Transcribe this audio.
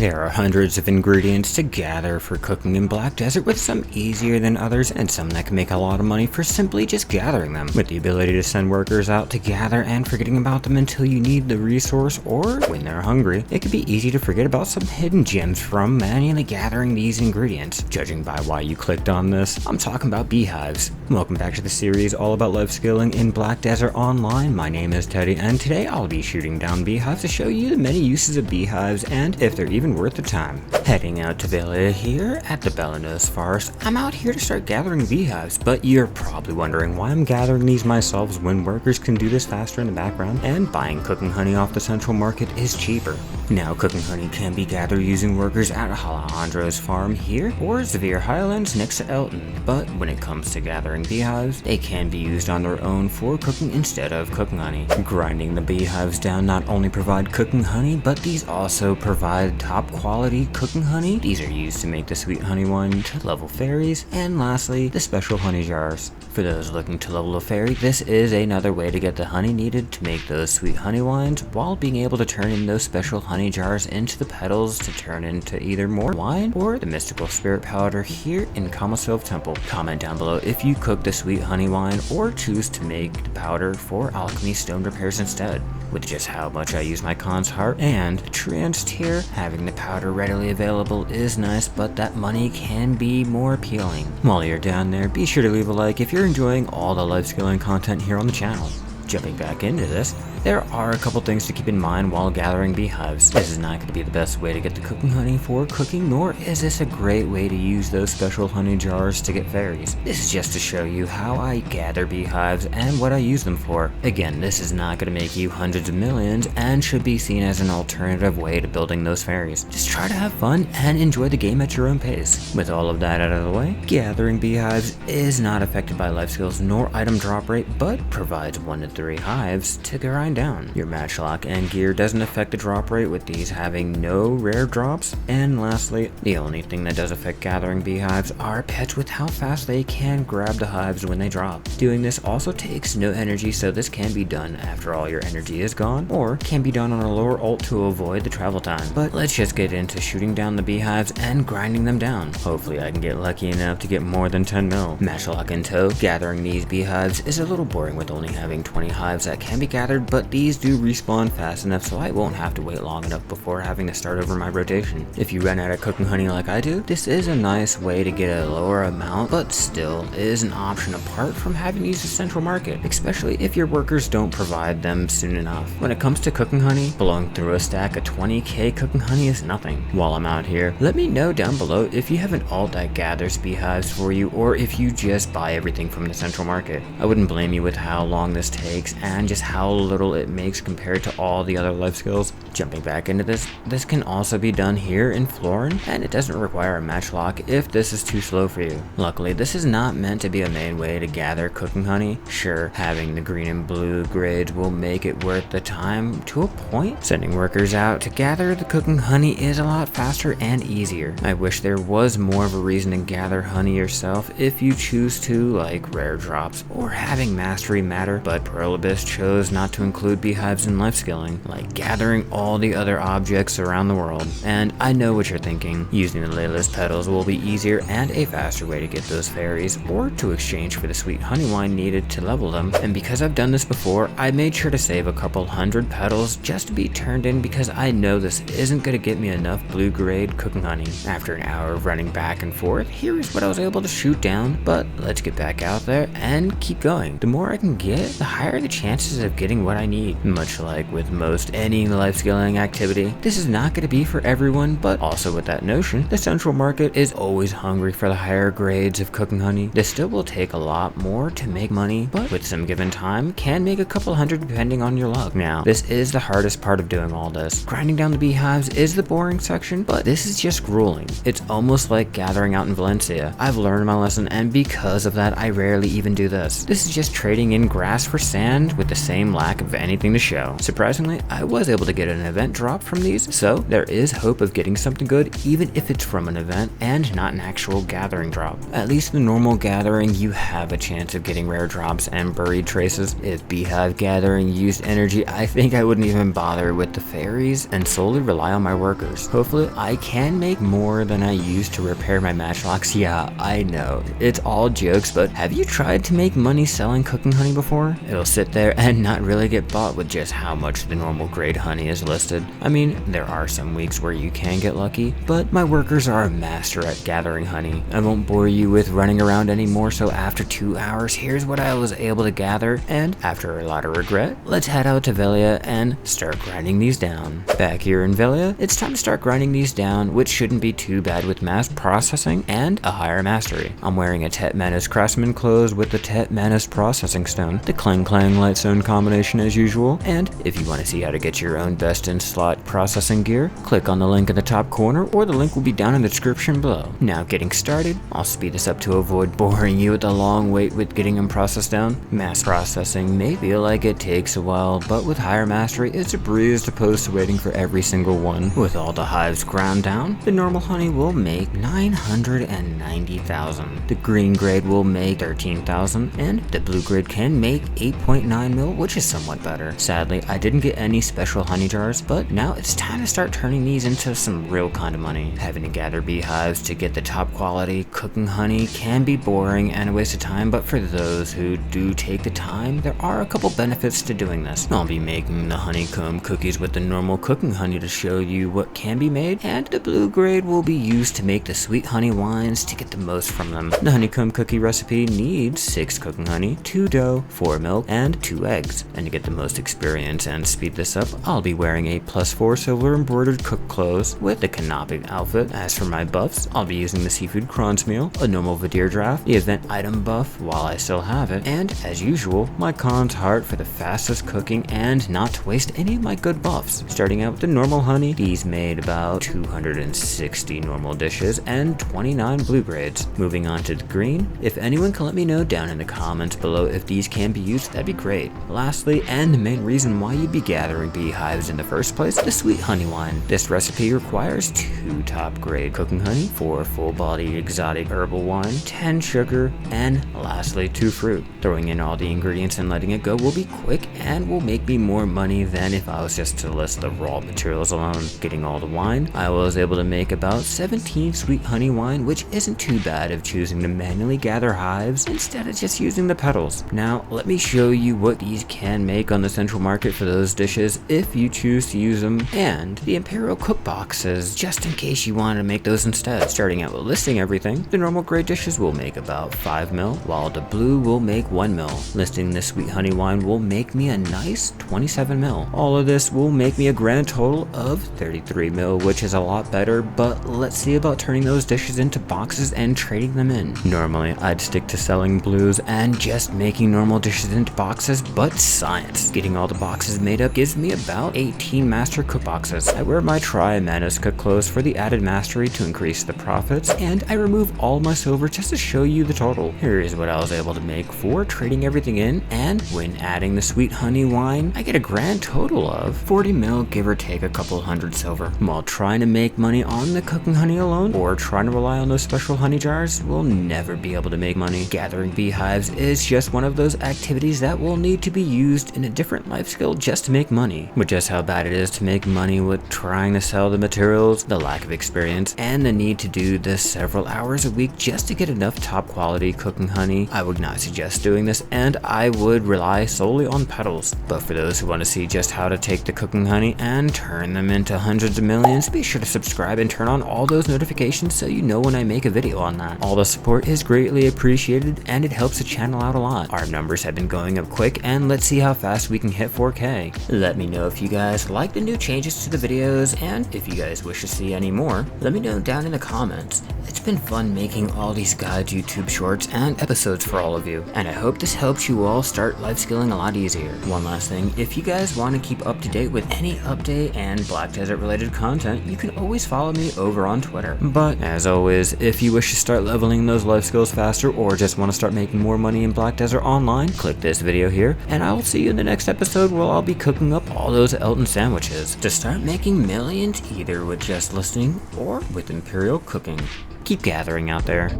There are hundreds of ingredients to gather for cooking in Black Desert, with some easier than others and some that can make a lot of money for simply just gathering them. With the ability to send workers out to gather and forgetting about them until you need the resource or when they're hungry, it can be easy to forget about some hidden gems from manually gathering these ingredients. Judging by why you clicked on this, I'm talking about Beehives. Welcome back to the series all about life skilling in Black Desert Online. My name is Teddy, and today I'll be shooting down beehives to show you the many uses of beehives and if they're even worth the time. Heading out to Twighlite here at the Bellanos Forest, I'm out here to start gathering beehives, but you're probably wondering why I'm gathering these myself when workers can do this faster in the background, and buying cooking honey off the central market is cheaper. Now, cooking honey can be gathered using workers at Alejandro's farm here or Xavier Highlands next to Elton, but when it comes to gathering beehives, they can be used on their own for cooking instead of cooking honey. Grinding the beehives down not only provide cooking honey, but these also provide top quality cooking honey. These are used to make the sweet honey wine to level fairies, and lastly, the special honey jars. For those looking to level a fairy, this is another way to get the honey needed to make those sweet honey wines, while being able to turn in those special honey jars into the petals to turn into either more wine or the mystical spirit powder here in Kamasov Temple. Comment down below if you cook the sweet honey wine or choose to make the powder for alchemy stone repairs instead. With just how much I use my Khan's heart and trance tier, having the powder readily available is nice, but that money can be more appealing. While you're down there, be sure to leave a like if you're enjoying all the life skilling content here on the channel. Jumping back into this, there are a couple things to keep in mind while gathering beehives. This is not going to be the best way to get the cooking honey for cooking, nor is this a great way to use those special honey jars to get fairies. This is just to show you how I gather beehives and what I use them for. Again, this is not going to make you hundreds of millions and should be seen as an alternative way to building those fairies. Just try to have fun and enjoy the game at your own pace. With all of that out of the way, gathering beehives is not affected by life skills nor item drop rate, but provides 1 to 3 hives to grind down. Your matchlock and gear doesn't affect the drop rate, with these having no rare drops. And lastly, the only thing that does affect gathering beehives are pets, with how fast they can grab the hives when they drop. Doing this also takes no energy, so this can be done after all your energy is gone, or can be done on a lower ult to avoid the travel time. But let's just get into shooting down the beehives and grinding them down. Hopefully I can get lucky enough to get more than 10 mil. Matchlock in tow, gathering these beehives is a little boring with only having 20 hives that can be gathered, but these do respawn fast enough so I won't have to wait long enough before having to start over my rotation. If you run out of cooking honey like I do, this is a nice way to get a lower amount, but still is an option apart from having to use the central market, especially if your workers don't provide them soon enough. When it comes to cooking honey, blowing through a stack of 20k cooking honey is nothing. While I'm out here, let me know down below if you have an alt that gathers beehives for you, or if you just buy everything from the central market. I wouldn't blame you with how long this takes and just how little it makes compared to all the other life skills. Jumping back into this can also be done here in Florin, and it doesn't require a matchlock if this is too slow for you. Luckily, this is not meant to be a main way to gather cooking honey. Sure, having the green and blue grades will make it worth the time to a point. Sending workers out to gather the cooking honey is a lot faster and easier. I wish there was more of a reason to gather honey yourself if you choose to, like rare drops or having mastery matter, but Prolibus chose not to include beehives in life skilling, like gathering all the other objects around the world. And I know what you're thinking, using the Layla's petals will be easier and a faster way to get those fairies, or to exchange for the sweet honey wine needed to level them. And because I've done this before, I made sure to save a couple hundred petals just to be turned in, because I know this isn't going to get me enough blue grade cooking honey. After an hour of running back and forth, here is what I was able to shoot down, but let's get back out there and keep going. The more I can get, the higher the chances of getting what I need. Much like with most any life skilling activity, this is not going to be for everyone, but also with that notion, the central market is always hungry for the higher grades of cooking honey. This still will take a lot more to make money, but with some given time, can make a couple hundred depending on your luck. Now, this is the hardest part of doing all this. Grinding down the beehives is the boring section, but this is just grueling. It's almost like gathering out in Valencia. I've learned my lesson, and because of that, I rarely even do this. This is just trading in grass for sand with the same lack of anything to show. Surprisingly, I was able to get an event drop from these, so there is hope of getting something good even if it's from an event and not an actual gathering drop. At least the normal gathering, you have a chance of getting rare drops and buried traces. If Beehive gathering used energy, I think I wouldn't even bother with the fairies and solely rely on my workers. Hopefully I can make more than I used to repair my matchlocks. Yeah, I know, it's all jokes, but have you tried to make money selling cooking honey before? It'll sit there and not really get bought with just how much the normal grade honey is listed. I mean, there are some weeks where you can get lucky, but my workers are a master at gathering honey. I won't bore you with running around anymore, so after 2 hours, here's what I was able to gather, and after a lot of regret, let's head out to Velia and start grinding these down. Back here in Velia, it's time to start grinding these down, which shouldn't be too bad with mass processing and a higher mastery. I'm wearing a Tet Manus Craftsman clothes with the Tet Manus Processing Stone, the Clang Clang Lightstone combination as usual, and if you want to see how to get your own best in slot processing gear, click on the link in the top corner or the link will be down in the description below. Now getting started, I'll speed this up to avoid boring you with the long wait with getting them processed down. Mass processing may feel like it takes a while, but with higher mastery, it's a breeze opposed to waiting for every single one. With all the hives ground down, the normal honey will make 990,000. The green grade will make 13,000, and the blue grade can make 8.9 mil, which is somewhat better. Sadly, I didn't get any special honey jars, but now it's time to start turning these into some real kind of money. Having to gather beehives to get the top quality cooking honey can be boring and a waste of time, but for those who do take the time, there are a couple benefits to doing this. I'll be making the honeycomb cookies with the normal cooking honey to show you what can be made, and the blue grade will be used to make the sweet honey wines to get the most from them. The honeycomb cookie recipe needs 6 cooking honey, 2 dough, 4 milk, and 2 eggs. And to get the most experience and speed this up, I'll be wearing a +4 silver embroidered cook clothes with the canopy outfit. As for my buffs, I'll be using the seafood crons meal, a normal Vidir draft, the event item buff while I still have it, and as usual, my Khan's heart for the fastest cooking and not to waste any of my good buffs. Starting out with the normal honey, these made about 260 normal dishes and 29 blue grades. Moving on to the green, if anyone can let me know down in the comments below if these can be used, that'd be great. Lastly, and the main reason why you'd be gathering beehives in the first place, the sweet honey wine. This recipe requires 2 top grade cooking honey, 4 full body exotic herbal wine, 10 sugar, and lastly 2 fruit. Throwing in all the ingredients and letting it go will be quick and will make me more money than if I was just to list the raw materials alone. Getting all the wine, I was able to make about 17 sweet honey wine, which isn't too bad if choosing to manually gather hives instead of just using the petals. Now let me show you what these can make on the central market for those dishes if you choose to use them, and the imperial cook boxes just in case you want to make those instead. Starting out with listing everything, the normal grade dishes will make about 5 mil, while the blue will make 1 mil. Listing the sweet honey wine will make me a nice 27 mil. All of this will make me a grand total of 33 mil, which is a lot better, but let's see about turning those dishes into boxes and trading them in. Normally, I'd stick to selling blues and just making normal dishes into boxes, but science. Getting all the boxes made up gives me about 18 master cook boxes. I wear my Manus cook clothes for the added mastery to increase the profits, and I remove all my silver just to show you the total. Here is what I was able to make for trading everything in, and when adding the sweet honey wine, I get a grand total of 40 mil, give or take a couple hundred silver. While trying to make money on the cooking honey alone, or trying to rely on those special honey jars, we'll never be able to make money. Gathering beehives is just one of those activities that will need to be used in a different life skill just to make money. With just how bad it is to make money with trying to sell the materials, the lack of experience, and the need to do this several hours a week just to get enough top quality cooking honey, I would not suggest doing this, and I would rely solely on petals. But for those who want to see just how to take the cooking honey and turn them into hundreds of millions, be sure to subscribe and turn on all those notifications so you know when I make a video on that. All the support is greatly appreciated and it helps the channel out a lot. Our numbers have been going up quick, and let's see how fast we can hit 4K. Let me know if you guys like the new changes to the videos, and if you guys wish to see any more, let me know down in the comments. It's been fun making all these guides, YouTube shorts, and episodes for all of you, and I hope this helps you all start life skilling a lot easier. One last thing, if you guys want to keep up to date with any update and Black Desert related content, you can always follow me over on Twitter. But as always, if you wish to start leveling those life skills faster or just want to start making more money in Black Desert Online, click this video here, and I will see you in the the next episode, we'll all be cooking up all those Elton sandwiches to start making millions either with just listening or with Imperial cooking. Keep gathering out there.